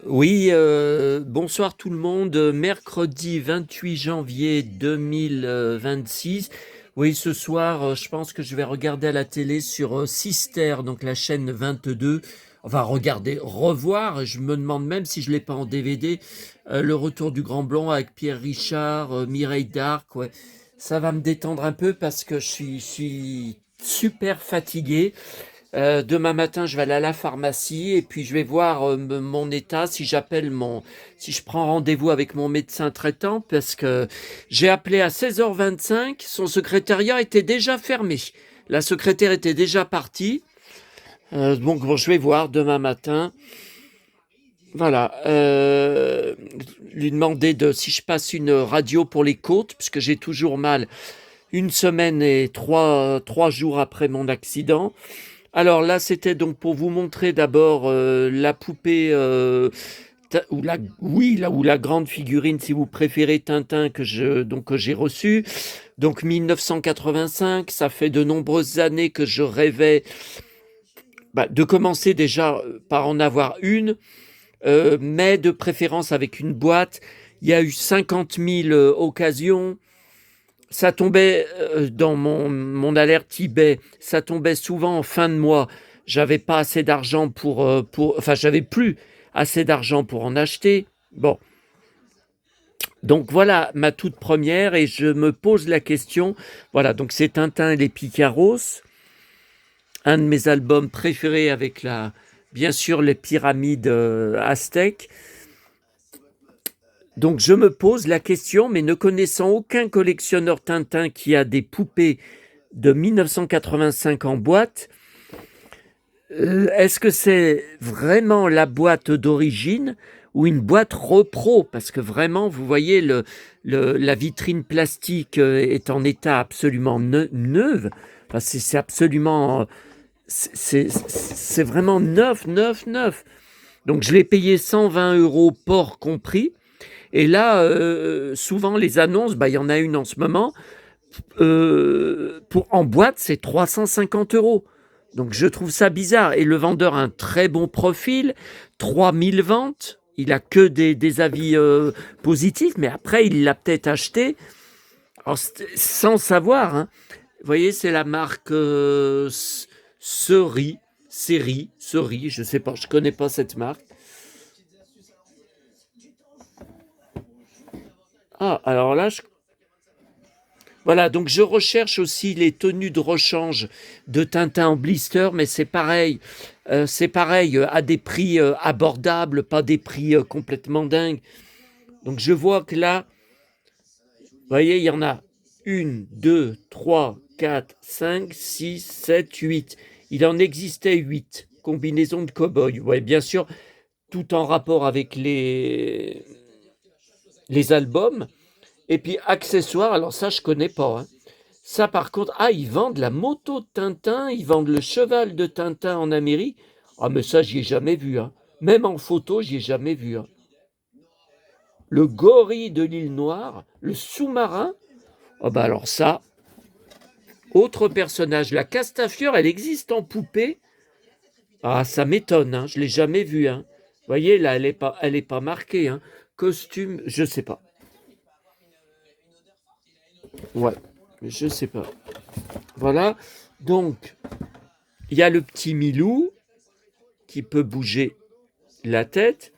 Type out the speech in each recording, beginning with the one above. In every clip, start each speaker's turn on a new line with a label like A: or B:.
A: Oui, bonsoir tout le monde. Mercredi 28 janvier 2026. Oui, ce soir, je pense que je vais regarder à la télé sur Sister, donc la chaîne 22. Enfin, regarder, revoir. Je me demande même si je l'ai pas en DVD. Le Retour du Grand Blond avec Pierre Richard, Mireille d'Arc. Ouais. Ça va me détendre un peu parce que je suis super fatigué. Demain matin, je vais aller à la pharmacie et puis je vais voir mon état si je prends rendez-vous avec mon médecin traitant parce que j'ai appelé à 16h25, son secrétariat était déjà fermé. La secrétaire était déjà partie. Donc bon, je vais voir demain matin. Voilà. Lui demander si je passe une radio pour les côtes, puisque j'ai toujours mal une semaine et trois jours après mon accident. Alors là, c'était donc pour vous montrer d'abord la poupée, ou la grande figurine, si vous préférez, Tintin, que j'ai reçue. Donc 1985, ça fait de nombreuses années que je rêvais de commencer déjà par en avoir une, mais de préférence avec une boîte. Il y a eu 50 000 occasions. Ça tombait dans mon alerte eBay, ça tombait souvent en fin de mois. J'avais pas assez d'argent enfin, j'avais plus assez d'argent pour en acheter. Bon, donc voilà ma toute première et je me pose la question. Voilà, donc c'est Tintin et les Picaros, un de mes albums préférés avec bien sûr, les pyramides aztèques. Donc je me pose la question, mais ne connaissant aucun collectionneur Tintin qui a des poupées de 1985 en boîte, est-ce que c'est vraiment la boîte d'origine ou une boîte repro? Parce que vraiment, vous voyez, la vitrine plastique est en état absolument neuve. Enfin, c'est absolument... C'est vraiment neuf, neuf, neuf. Donc je l'ai payé 120 euros port compris. Et là, souvent les annonces, il y en a une en ce moment, en boîte, c'est 350 euros. Donc je trouve ça bizarre. Et le vendeur a un très bon profil, 3000 ventes. Il a que des avis positifs, mais après, il l'a peut-être acheté alors, sans savoir. Hein. Vous voyez, c'est la marque Seri, je sais pas, je connais pas cette marque. Ah, alors là, voilà, donc je recherche aussi les tenues de rechange de Tintin en blister, mais c'est pareil, à des prix abordables, pas des prix complètement dingues. Donc je vois que là, vous voyez, il y en a une, deux, trois, quatre, cinq, six, sept, huit. Il en existait huit combinaisons de cow-boy. Ouais, bien sûr, tout en rapport avec les albums. Et puis accessoires, alors ça je connais pas. Hein. Ça, par contre, ils vendent la moto de Tintin, ils vendent le cheval de Tintin en Amérique. Ah, mais ça, j'y ai jamais vu. Hein. Même en photo, j'y ai jamais vu. Hein. Le gorille de l'île Noire, le sous-marin. Ah, bah alors ça, autre personnage. La Castafiore, elle existe en poupée. Ah, ça m'étonne, hein. Je l'ai jamais vue. Hein. Vous voyez, là, elle est pas marquée. Hein. Costume, je sais pas. Ouais, je sais pas. Voilà. Donc, il y a le petit Milou qui peut bouger la tête.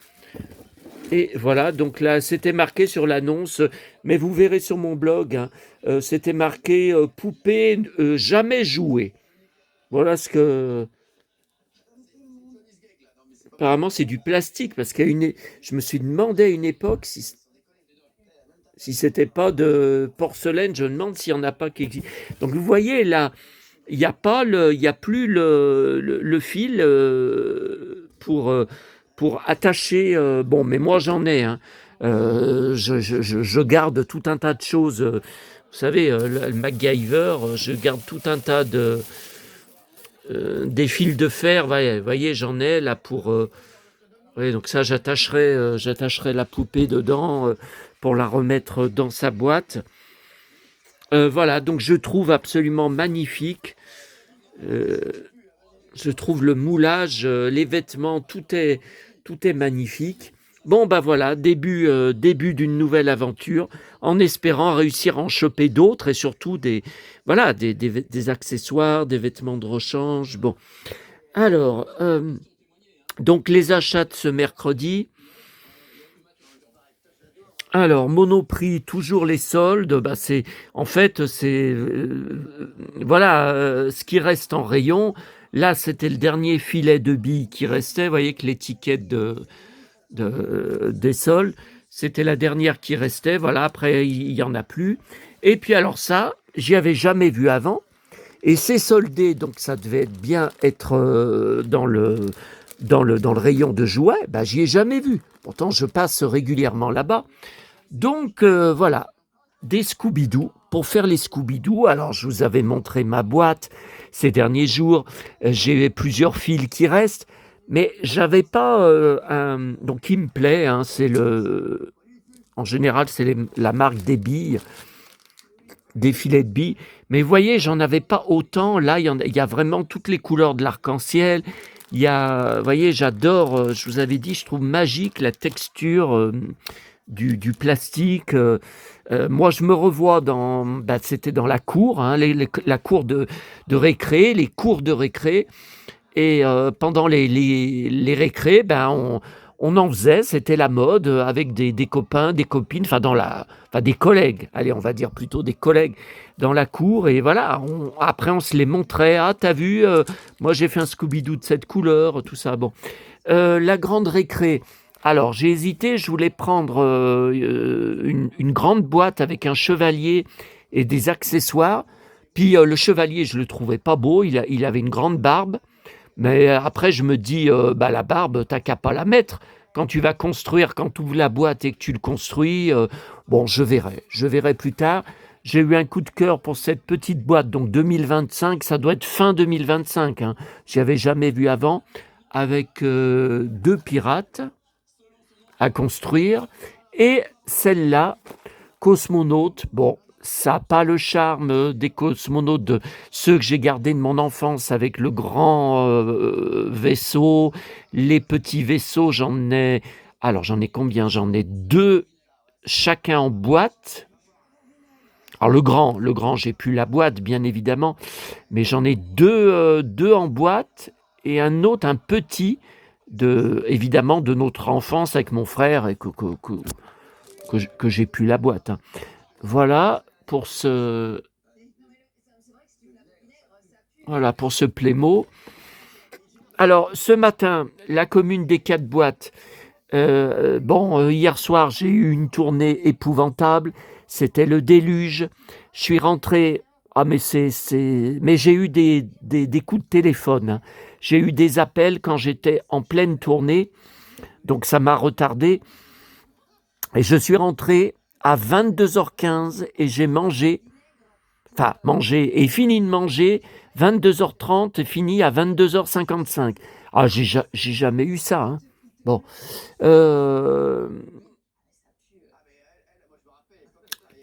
A: Et voilà, donc là, c'était marqué sur l'annonce, mais vous verrez sur mon blog, hein, c'était marqué poupée jamais jouée. Voilà ce que. Apparemment, c'est du plastique, parce je me suis demandé à une époque si c'était pas de porcelaine, je me demande s'il n'y en a pas qui existe. Donc vous voyez là, il y a plus le fil pour attacher. Bon, mais moi j'en ai. Hein. Je garde tout un tas de choses. Vous savez, le MacGyver, je garde tout un tas des fils de fer. Vous voyez, j'en ai là pour. Oui, donc ça, j'attacherai la poupée dedans pour la remettre dans sa boîte. Voilà, donc je trouve absolument magnifique. Euh, je trouve le moulage, les vêtements, Tout est magnifique. Bon, bah voilà, début d'une nouvelle aventure, en espérant réussir à en choper d'autres et surtout voilà, des accessoires, des vêtements de rechange. Bon, alors, donc les achats de ce mercredi. Alors, Monoprix, toujours les soldes. Bah c'est, en fait, voilà, ce qui reste en rayon. Là, c'était le dernier filet de billes qui restait. Vous voyez que l'étiquette des soldes, c'était la dernière qui restait. Voilà, après, il y en a plus. Et puis alors ça, j'y avais jamais vu avant. Et c'est soldé, donc ça devait bien être dans le rayon de jouets. Bah, j'y ai jamais vu. Pourtant, je passe régulièrement là-bas. Donc voilà, des Scooby-Doo. Pour faire les Scooby-Doo, alors je vous avais montré ma boîte ces derniers jours. J'ai plusieurs fils qui restent, mais j'avais pas un. Donc qui me plaît, hein, en général, c'est la marque des billes, des filets de billes. Mais vous voyez, j'en avais pas autant. Là, il y a vraiment toutes les couleurs de l'arc-en-ciel. Vous voyez, j'adore. Je vous avais dit, je trouve magique la texture. Du plastique. Moi, je me revois c'était dans la cour, hein, la cour de récré, les cours de récré. Et pendant les récrés, on en faisait, c'était la mode, avec des copains, des copines, des collègues, allez, on va dire plutôt des collègues dans la cour. Et voilà, après, on se les montrait. Ah, t'as vu, moi, j'ai fait un Scooby-Doo de cette couleur, tout ça. Bon. La grande récré. Alors, j'ai hésité, je voulais prendre une grande boîte avec un chevalier et des accessoires. Puis le chevalier, je ne le trouvais pas beau, il avait une grande barbe. Mais après, je me dis, la barbe, t'as qu'à pas la mettre. Quand tu vas construire, quand tu ouvres la boîte et que tu le construis, bon, je verrai plus tard. J'ai eu un coup de cœur pour cette petite boîte, donc 2025, ça doit être fin 2025. Hein. Je n'avais jamais vu avant, avec 2 pirates à construire. Et celle-là, cosmonaute, bon, ça n'a pas le charme des cosmonautes de ceux que j'ai gardés de mon enfance avec le grand vaisseau, les petits vaisseaux, j'en ai combien? J'en ai 2 chacun en boîte. Alors le grand, j'ai plus la boîte, bien évidemment, mais j'en ai 2 en boîte et un autre, un petit, évidemment de notre enfance avec mon frère et que j'ai plus la boîte. Hein. Voilà pour ce Playmo. Alors ce matin, la commune des 4 boîtes. Hier soir j'ai eu une tournée épouvantable. C'était le déluge. Je suis rentré. Ah mais mais j'ai eu des coups de téléphone. Hein. J'ai eu des appels quand j'étais en pleine tournée, donc ça m'a retardé. Et je suis rentré à 22h15 et j'ai mangé et fini de manger 22h30 et fini à 22h55. Ah, j'ai jamais eu ça. Hein. Bon.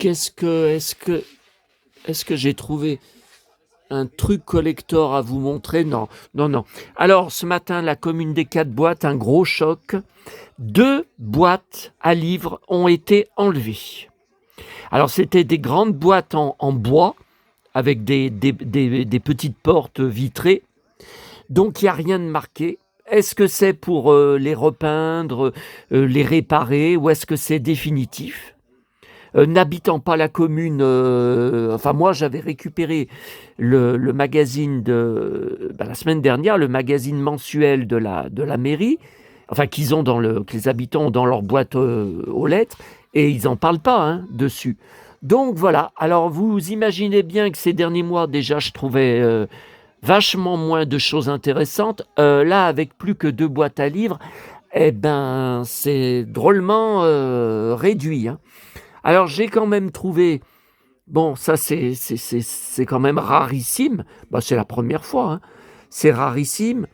A: Est-ce que j'ai trouvé un truc collector à vous montrer? Non. Alors, ce matin, la commune des 4 boîtes, un gros choc. 2 boîtes à livres ont été enlevées. Alors, c'était des grandes boîtes en bois, avec des petites portes vitrées. Donc, il n'y a rien de marqué. Est-ce que c'est pour les repeindre, les réparer, ou est-ce que c'est définitif ? N'habitant pas la commune, moi j'avais récupéré le magazine la semaine dernière, le magazine mensuel de la mairie, que les habitants ont dans leur boîte aux lettres, et ils n'en parlent pas dessus. Donc voilà, alors vous imaginez bien que ces derniers mois déjà je trouvais vachement moins de choses intéressantes. Là, avec plus que 2 boîtes à livres, c'est drôlement réduit. Hein. Alors j'ai quand même trouvé, bon ça c'est quand même rarissime, c'est la première fois, hein. C'est rarissime,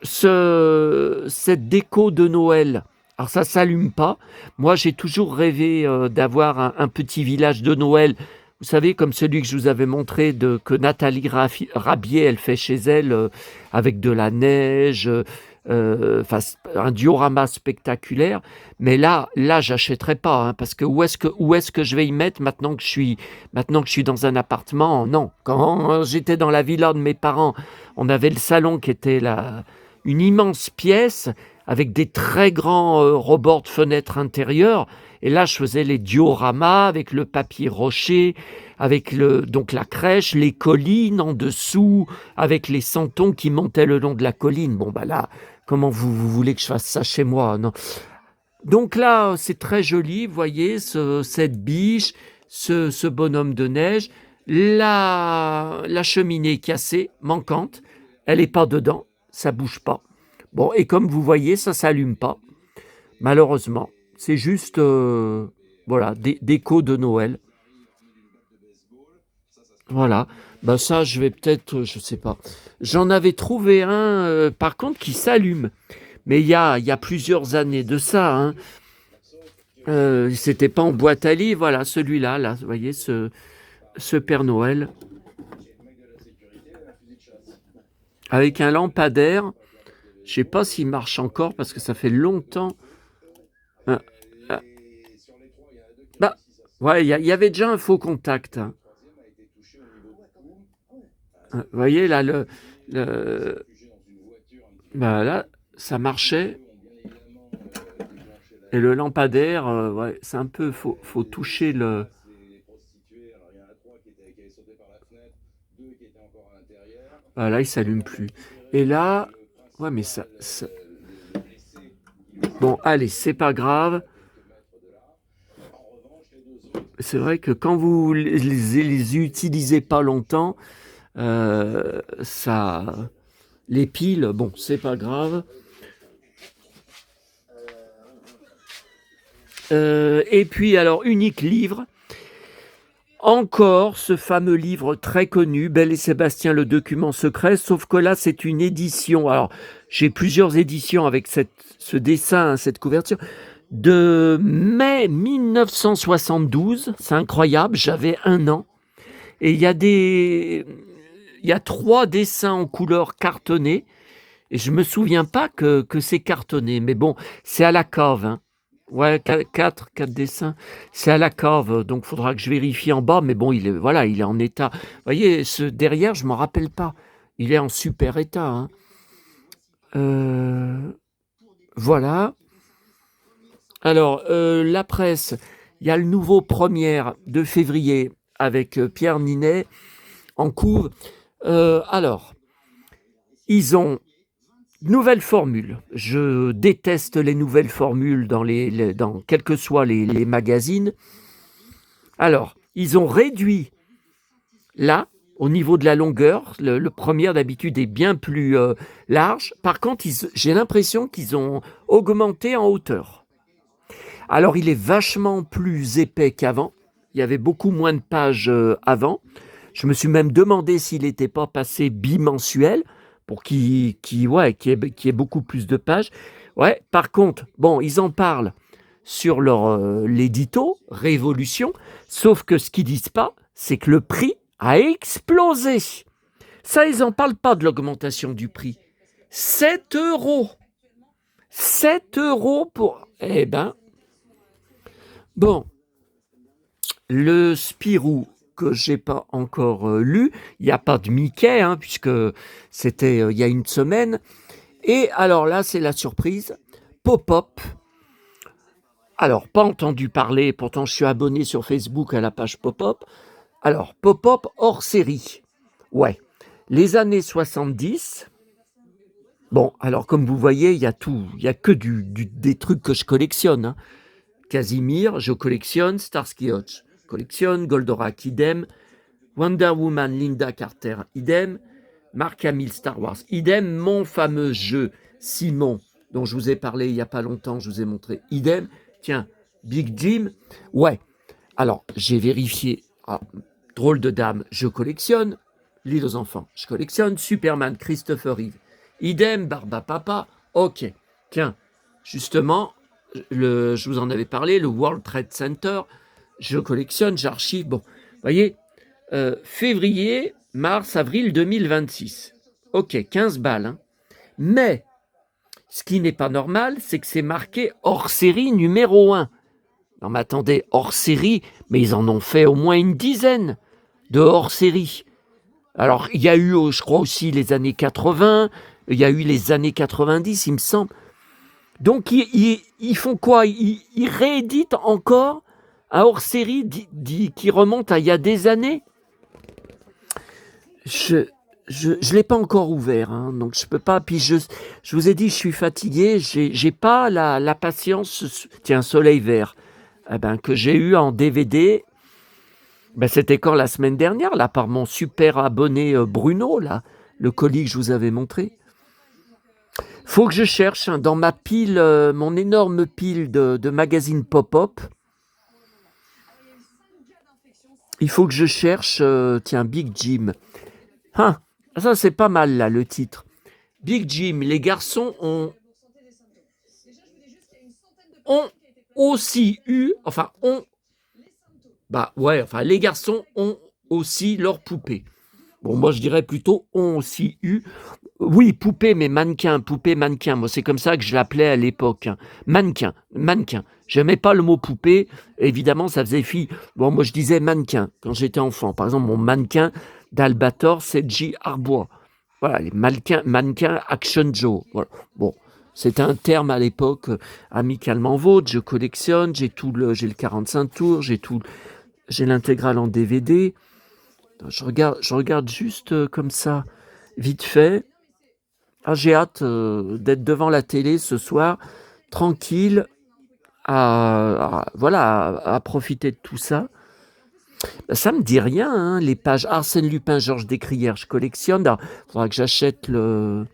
A: cette déco de Noël. Alors ça s'allume pas, moi j'ai toujours rêvé d'avoir un petit village de Noël, vous savez comme celui que je vous avais montré que Nathalie Rabier elle fait chez elle, avec de la neige, enfin un diorama spectaculaire, mais là j'achèterai pas, hein, parce que où est-ce que je vais y mettre maintenant que je suis dans un appartement? Non, quand j'étais dans la villa de mes parents, on avait le salon qui était une immense pièce avec des très grands rebords de fenêtres intérieures, et là je faisais les dioramas avec le papier rocher, avec donc la crèche, les collines en dessous, avec les santons qui montaient le long de la colline. Bon, bah là, comment vous voulez que je fasse ça chez moi? Non. Donc là, c'est très joli, vous voyez, cette biche, ce bonhomme de neige, la cheminée cassée, manquante, elle n'est pas dedans, ça bouge pas. Bon, et comme vous voyez, ça s'allume pas, malheureusement. C'est juste, voilà, déco de Noël. Voilà, bah ça je vais peut-être, je sais pas. J'en avais trouvé un, par contre, qui s'allume, mais il y a plusieurs années de ça, hein. C'était pas en boîte à livres, voilà, celui-là, là, vous voyez, ce Père Noël, avec un lampadaire. Je sais pas s'il marche encore, parce que ça fait longtemps. Ah, ah. Bah, ouais, il y avait déjà un faux contact, hein. Vous voyez, là, bah, là, ça marchait. Et le lampadaire, ouais, c'est un peu, faut toucher le. Ah, là, il s'allume plus. Et là, ouais, mais ça. Bon, allez, c'est pas grave. C'est vrai que quand vous les utilisez pas longtemps, ça, les piles, bon, c'est pas grave. Et puis, alors, unique livre. Encore ce fameux livre très connu, Belle et Sébastien, le document secret, sauf que là, c'est une édition. Alors, j'ai plusieurs éditions avec ce dessin, hein, cette couverture, de mai 1972. C'est incroyable, j'avais 1 an. Et il y a 3 dessins en couleur cartonnés. Et je me souviens pas que c'est cartonné. Mais bon, c'est à la cave, hein. Ouais, 4 dessins. C'est à la cave, donc il faudra que je vérifie en bas. Mais bon, voilà, il est en état. Vous voyez, ce derrière, je m'en rappelle pas. Il est en super état, hein. Voilà. Alors, la presse, il y a le nouveau 1er de février avec Pierre Ninet en couve. Alors, ils ont nouvelle formule. Je déteste les nouvelles formules dans quels que soient les magazines. Alors, ils ont réduit là, au niveau de la longueur. Le premier d'habitude est bien plus large. Par contre, j'ai l'impression qu'ils ont augmenté en hauteur. Alors, il est vachement plus épais qu'avant. Il y avait beaucoup moins de pages avant. Je me suis même demandé s'il n'était pas passé bimensuel pour qu'il y ait beaucoup plus de pages. Ouais, par contre, bon, ils en parlent sur l'édito, Révolution, sauf que ce qu'ils disent pas, c'est que le prix a explosé. Ça, ils n'en parlent pas de l'augmentation du prix. 7 euros. 7 euros pour... Eh ben, bon, le Spirou que j'ai pas encore lu, il n'y a pas de Mickey, hein, puisque c'était il y a une semaine. Et alors là, c'est la surprise, Pop-Up. Alors, pas entendu parler, pourtant je suis abonné sur Facebook à la page Pop-Up. Alors, Pop-Up hors série. Ouais, les années 70. Bon, alors comme vous voyez, il y a tout, il y a que des trucs que je collectionne, hein. Casimir, je collectionne. Starsky Hutch, collectionne. Goldorak, idem. Wonder Woman, Linda Carter, idem. Mark Hamill, Star Wars, idem. Mon fameux jeu Simon, dont je vous ai parlé il n'y a pas longtemps, je vous ai montré, idem. Tiens, Big Jim, ouais. Alors, j'ai vérifié. Ah, drôle de dame, je collectionne. L'île aux enfants, je collectionne. Superman, Christopher Reeve, idem. Barba Papa, ok. Tiens, justement, je vous en avais parlé, le World Trade Center, je collectionne, j'archive. Bon, vous voyez, février, mars, avril 2026. Ok, 15 balles, hein. Mais Ce qui n'est pas normal, c'est que c'est marqué hors série numéro 1. Non mais attendez, hors série, mais ils en ont fait au moins une dizaine de hors série. Alors il y a eu, je crois aussi, les années 80, il y a eu les années 90, il me semble. Donc ils font quoi? Ils rééditent encore un hors série qui remonte à il y a des années. Je l'ai pas encore ouvert, hein, donc je peux pas. Puis je vous ai dit, je suis fatigué, j'ai pas la patience. Tiens, Soleil Vert, que j'ai eu en DVD. C'était quand la semaine dernière, là, par mon super abonné Bruno, là, le colis que je vous avais montré. Faut que je cherche dans ma pile, mon énorme pile de magazines pop-up. Il faut que je cherche, tiens, Big Jim. Ah, ça c'est pas mal là, le titre. Big Jim, les garçons ont aussi eu, les garçons ont aussi leur poupée. Bon, moi je dirais plutôt ont aussi eu. Oui, poupée, mais mannequin, Moi, c'est comme ça que je l'appelais à l'époque. Hein. Mannequin. J'aimais pas le mot poupée. Évidemment, ça faisait fille. Bon, moi, je disais mannequin quand j'étais enfant. Par exemple, mon mannequin d'Albator, c'est J. Arbois. Voilà, les mannequins Action Joe. Voilà. Bon, c'était un terme à l'époque amicalement vôtre. Je collectionne, j'ai le 45 tours, j'ai l'intégrale en DVD. Je regarde juste comme ça, vite fait. Ah, j'ai hâte d'être devant la télé ce soir, tranquille, à profiter de tout ça. Ça me dit rien, hein, les pages Arsène Lupin, Georges Descrières, je collectionne. Il faudra que j'achète le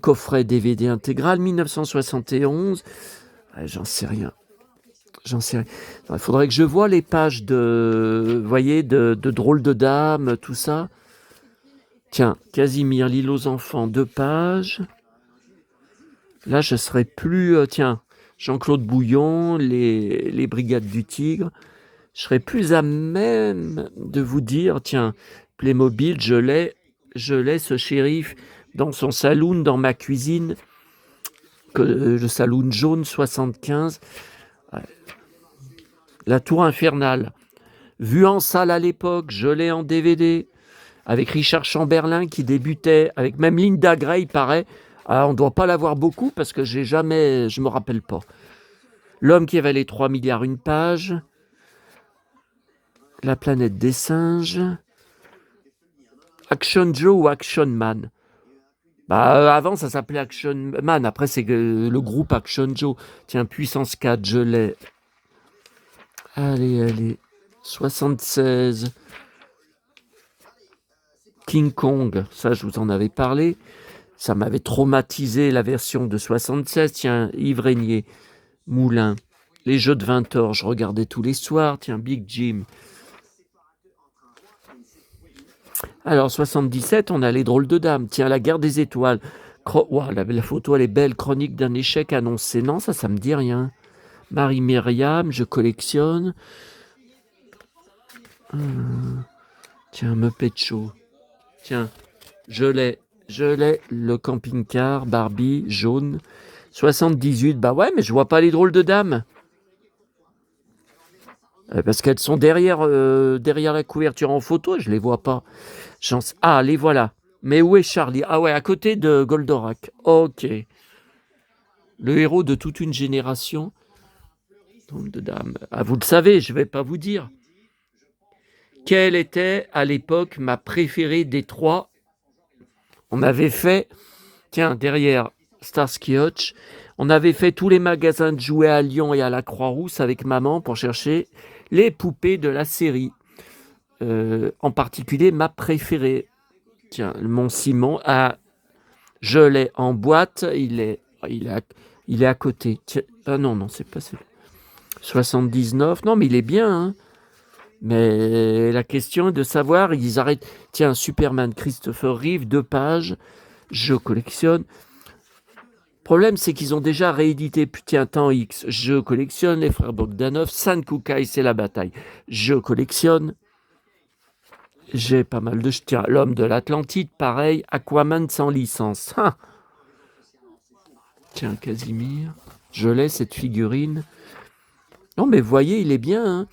A: coffret DVD intégral 1971. J'en sais rien. Il faudrait que je voie les pages de Drôles de Dames, tout ça. Tiens, Casimir, l'île aux enfants, 2 pages. Là, je serais plus... Jean-Claude Bouillon, les Brigades du Tigre. Je serais plus à même de vous dire, tiens, Playmobil, je l'ai, ce shérif, dans son saloon, dans ma cuisine, le saloon jaune 75. La Tour Infernale, vu en salle à l'époque, je l'ai en DVD, avec Richard Chamberlain qui débutait, avec même Linda Gray, paraît. On ne doit pas l'avoir beaucoup parce que je me rappelle pas. L'homme qui valait 3 milliards une page. La planète des singes. Action Joe ou Action Man. Avant ça s'appelait Action Man, après c'est le groupe Action Joe. Tiens, Puissance 4, je l'ai. Allez. 76. King Kong, ça je vous en avais parlé. Ça m'avait traumatisé la version de 76. Tiens, Yves Régnier, Moulin. Les jeux de 20 heures, je regardais tous les soirs. Tiens, Big Jim. Alors, 77, on a les drôles de dames. Tiens, la guerre des étoiles. La photo, elle est belle. Chronique d'un échec annoncé. Non, ça me dit rien. Marie-Myriam, je collectionne. Tiens, Muppet Show. Tiens, je l'ai, le camping-car, Barbie, jaune. 78, mais je vois pas les drôles de dames. Parce qu'elles sont derrière la couverture en photo, je les vois pas. Les voilà. Mais où est Charlie? Ah ouais, à côté de Goldorak. Ok. Le héros de toute une génération. Drôle de dames. Vous le savez, je vais pas vous dire. Quelle était à l'époque ma préférée des 3? On avait fait, derrière Starsky Hutch, on avait fait tous les magasins de jouets à Lyon et à la Croix-Rousse avec maman pour chercher les poupées de la série. En particulier ma préférée. Tiens, mon Simon, je l'ai en boîte, il est à côté. Tiens, non, c'est pas ça. 79, non mais il est bien, hein. Mais la question est de savoir, ils arrêtent. Tiens, Superman, Christopher Reeve, 2 pages, je collectionne. Le problème, c'est qu'ils ont déjà réédité, Temps X, je collectionne. Les frères Bogdanov, San Kukai, c'est la bataille, je collectionne. J'ai pas mal de... Tiens, l'homme de l'Atlantide, pareil. Aquaman sans licence. Tiens, Casimir. Je l'ai, cette figurine. Non, mais vous voyez, il est bien. Hein.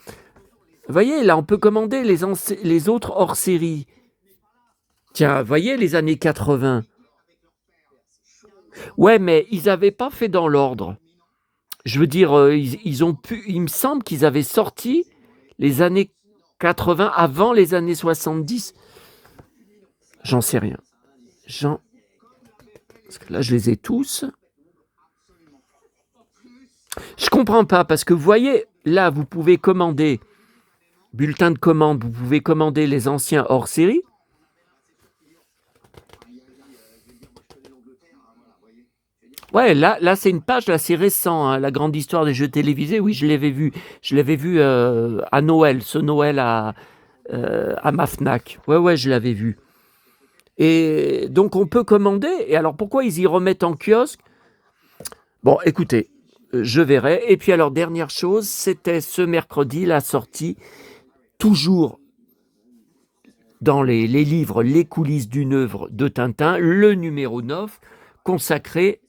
A: Vous voyez, là, on peut commander les autres hors série. Tiens, vous voyez, les années 80. Ouais, mais ils n'avaient pas fait dans l'ordre. Je veux dire, ils ont pu. Il me semble qu'ils avaient sorti les années 80 avant les années 70. J'en sais rien. Parce que là, je les ai tous. Je comprends pas, parce que vous voyez, là, vous pouvez commander, bulletin de commande, vous pouvez commander les anciens hors série. Ouais, là c'est une page, là, c'est récent, hein, la grande histoire des jeux télévisés. Oui, je l'avais vu. Je l'avais vu à Noël, ce Noël à ma Fnac. Ouais, je l'avais vu. Et donc, on peut commander. Et alors, pourquoi ils y remettent en kiosque? Bon, écoutez, je verrai. Et puis, alors, dernière chose, c'était ce mercredi, la sortie, toujours dans les livres Les coulisses d'une œuvre de Tintin, le numéro 9, consacré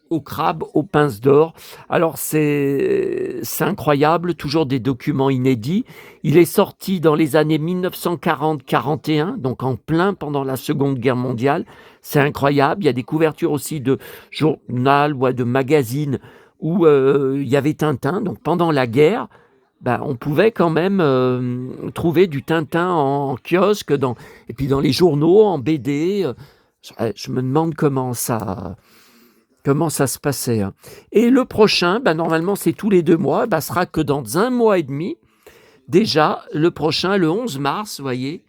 A: au crabe, aux pinces d'or. Alors c'est incroyable, toujours des documents inédits. Il est sorti dans les années 1940-41, donc en plein pendant la Seconde Guerre mondiale. C'est incroyable. Il y a des couvertures aussi de journal ou de magazines où il y avait Tintin. Donc pendant la guerre, on pouvait quand même trouver du Tintin en kiosque, et puis dans les journaux, en BD. Je me demande comment ça se passait. Hein. Et le prochain, normalement c'est tous les 2 mois, sera que dans 1 mois et demi, déjà le prochain, le 11 mars, vous voyez,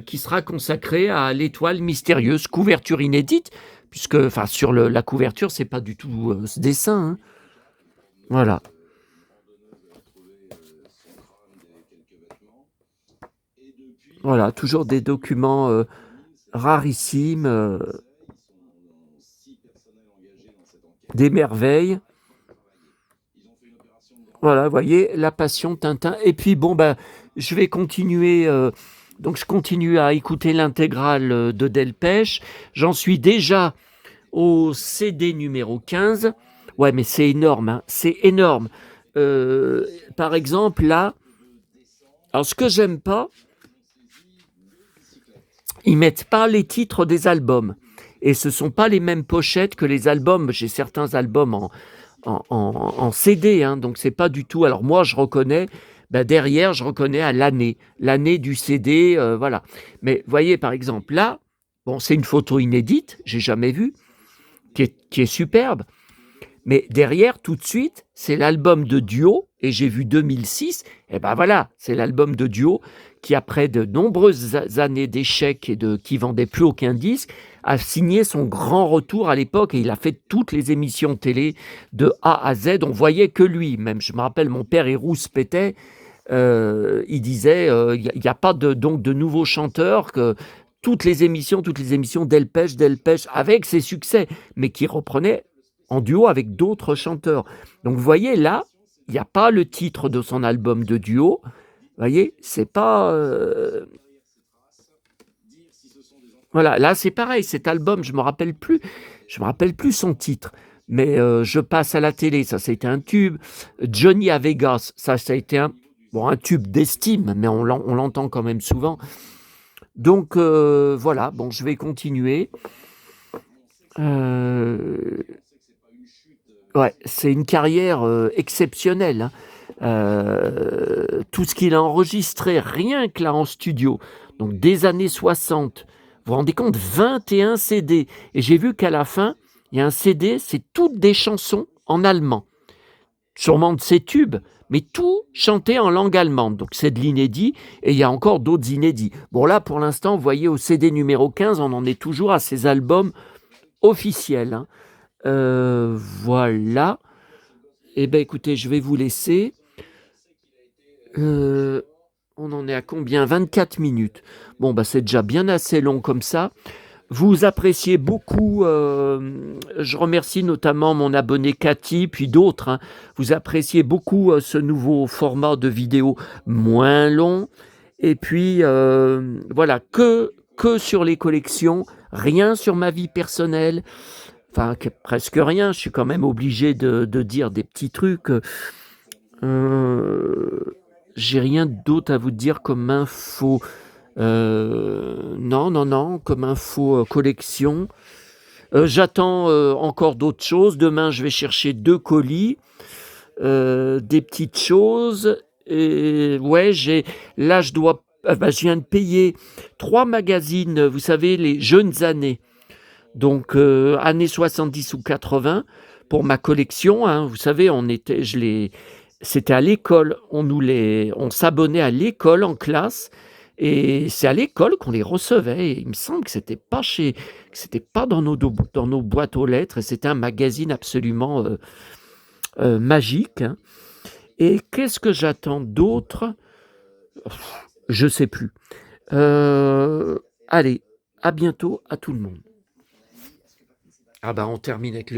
A: qui sera consacré à l'étoile mystérieuse, couverture inédite, puisque sur la couverture, c'est pas du tout ce dessin. Hein. Voilà. Voilà, toujours des documents rarissimes, des merveilles. Voilà, vous voyez, la passion Tintin. Et puis je vais continuer. Donc je continue à écouter l'intégrale de Delpech. J'en suis déjà au CD numéro 15. Ouais, mais c'est énorme, hein, c'est énorme. Par exemple, là, alors ce que j'aime pas, ils mettent pas les titres des albums. Et ce sont pas les mêmes pochettes que les albums. J'ai certains albums en CD, hein, donc c'est pas du tout. Alors moi, je reconnais, derrière, je reconnais à l'année du CD, voilà. Mais voyez, par exemple, là, c'est une photo inédite, j'ai jamais vu, qui est superbe. Mais derrière, tout de suite, c'est l'album de Duo, et j'ai vu 2006, et voilà, c'est l'album de Duo qui, après de nombreuses années d'échecs et qui vendait plus aucun disque, a signé son grand retour à l'époque, et il a fait toutes les émissions télé de A à Z. On voyait que lui, même je me rappelle, mon père, il rouspétait, il disait, il n'y a pas de nouveaux chanteurs, que toutes les émissions Delpech, avec ses succès, mais qui reprenaient en duo avec d'autres chanteurs. Donc vous voyez, là, il n'y a pas le titre de son album de duo. Vous voyez, c'est pas... Voilà, là c'est pareil, cet album, je me rappelle plus son titre, mais je passe à la télé, ça a été un tube. Johnny à Vegas, ça a été un tube d'estime, mais on l'entend quand même souvent. Donc voilà, je vais continuer. Ouais, c'est une carrière exceptionnelle. Hein. Tout ce qu'il a enregistré, rien que là en studio, donc des années 60, vous vous rendez compte, 21 CD. Et j'ai vu qu'à la fin, il y a un CD, c'est toutes des chansons en allemand. Sûrement de ses tubes, mais tout chanté en langue allemande. Donc c'est de l'inédit, et il y a encore d'autres inédits. Bon là, pour l'instant, vous voyez, au CD numéro 15, on en est toujours à ces albums officiels. Hein. Voilà. Eh bien, écoutez, je vais vous laisser. On en est à combien? 24 minutes. Bon, c'est déjà bien assez long comme ça. Vous appréciez beaucoup, je remercie notamment mon abonné Cathy, puis d'autres. Hein. Vous appréciez beaucoup ce nouveau format de vidéo moins long. Et puis, voilà, que sur les collections, rien sur ma vie personnelle. Enfin, presque rien. Je suis quand même obligé de dire des petits trucs. J'ai rien d'autre à vous dire comme info. Non, non, non, comme info collection. J'attends encore d'autres choses. Demain, je vais chercher 2 colis, des petites choses. Et ouais, là, je viens de payer 3 magazines, vous savez, les jeunes années. Donc, années 70 ou 80 pour ma collection. Hein, vous savez, c'était à l'école. On s'abonnait à l'école en classe. Et c'est à l'école qu'on les recevait. Et il me semble que c'était pas dans nos boîtes aux lettres. Et c'était un magazine absolument magique. Hein. Et qu'est-ce que j'attends d'autre? Je sais plus. Allez, à bientôt à tout le monde. Ah bah on termine avec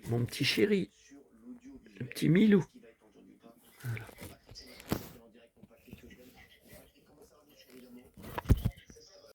A: mon petit chéri, le petit Milou.